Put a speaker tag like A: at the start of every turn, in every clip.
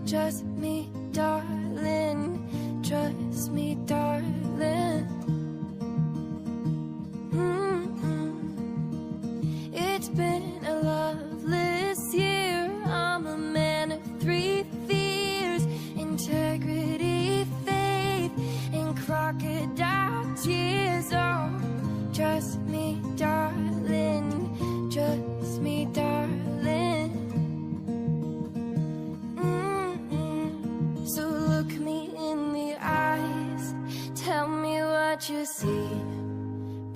A: Trust me, darling. Trust me, darling. It's been a loveless year. I'm a man of three fears: integrity, faith, and crocodile tears. Oh, trust me, darling. Trust me, darling. So look me in the eyes, tell me what you see.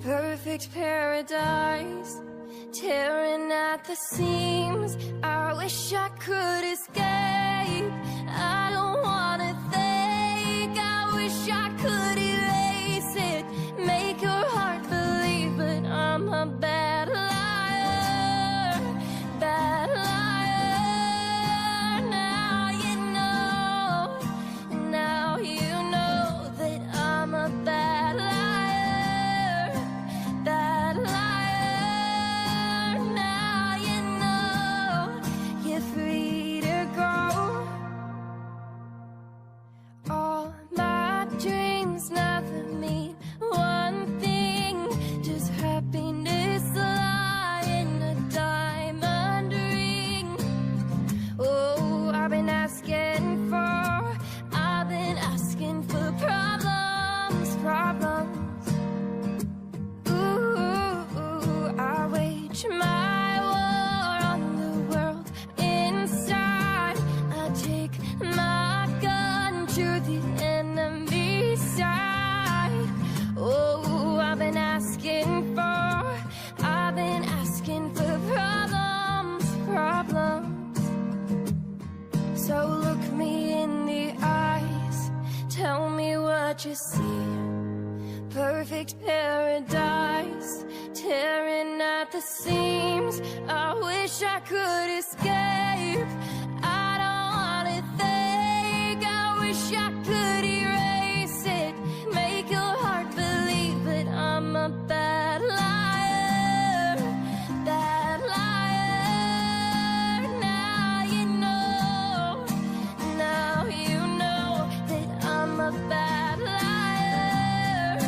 A: Perfect paradise, tearing at the seams. I wish I could escape. I don't wanna think. I wish I could erase it, make your heart believe, but I'm a bad liar, bad liar. Now you know that I'm a bad liar, bad liar. Now you know you're free to go. All my dreams never mean one thing, just happiness lie in a diamond ring. Oh, I've been asking for problems, problems. Ooh, I wage my war on the world inside. I take my gun to the enemy side. Oh, I've been asking for problems, problems. So look me in the eyes, tell me what you see. Perfect paradise, tearing at the seams. I wish I could escape. I don't wanna think. I wish I could erase it, make your heart believe, but I'm a bad liar, bad liar. Now you know that I'm a bad liar,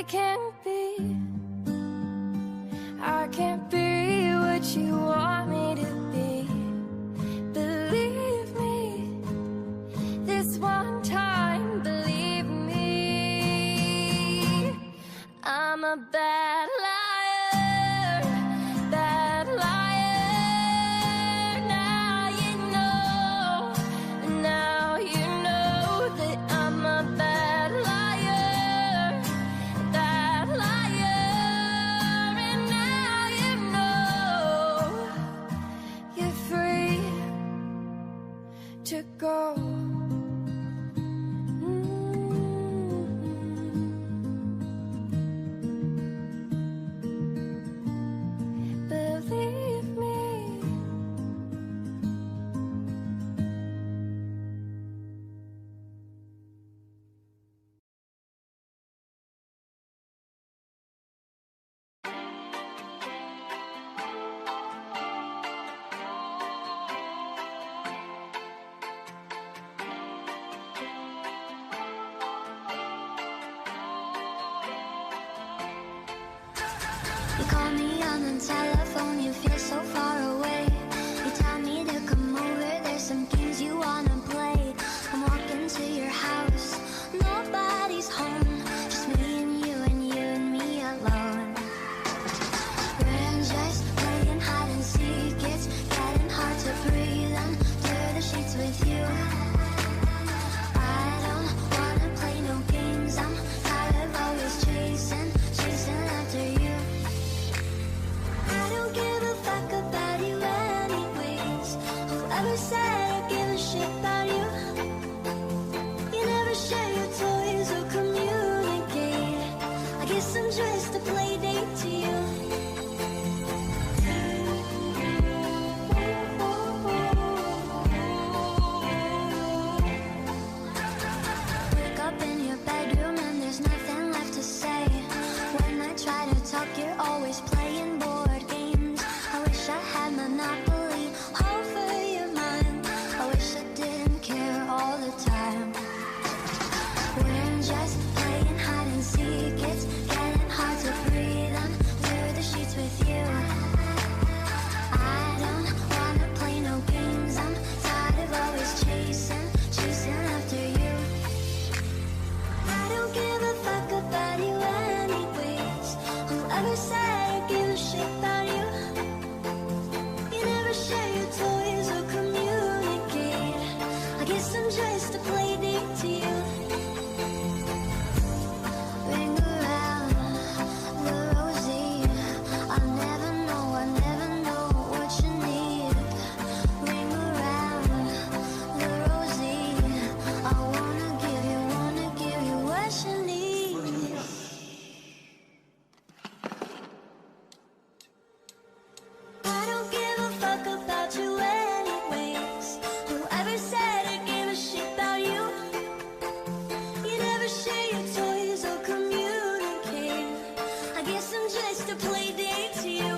A: can't be. I can't be what you want me to be. Believe me, this one time, believe me. I'm a bad liar, bad liar. Now you know that I'm a bad liar, bad liar. And now you know you're free to go. Believe me.
B: You call me on the telephone, you feel so far away. You tell me to come over, there's some games you wanna play. I'm walking to your house, nobody's home, just me and me alone. We're just playing hide and seek, it's getting hard to breathe under the sheets with you. I don't wanna play no games, I'm tired of always chasing after you. I don't give a fuck about you anyways. Whoever said I give a shit about you? You never share your toys or communicate. I guess I'm just a play date to you. Wake up in your bedroom and there's nothing left to say. When I try to talk, you're always playing board games. I wish I had Monopoly over your mind. I wish I didn't care all the time. We're just playing hide and seek, it's getting hard to breathe under the sheets with you. I don't wanna play no games, I'm tired of always chasing after you. I don't give a fuck about you anyways. Whoever said I give a shit about you? You never share your toys or communicate. I guess I'm just a play date to you. Ring around the rosy, I never know what you need. Ring around the rosy, I wanna give you what you need. I don't give a fuck about you anyways. Whoever said I give a shit about you? You never share your toys or communicate. I guess I'm just a play date to you.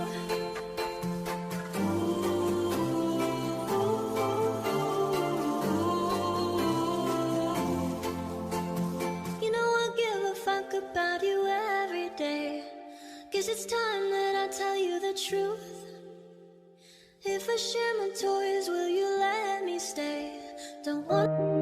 B: You know I give a fuck about you every day. Guess it's time that I tell you the truth. If I share my toys, will you let me stay? Don't want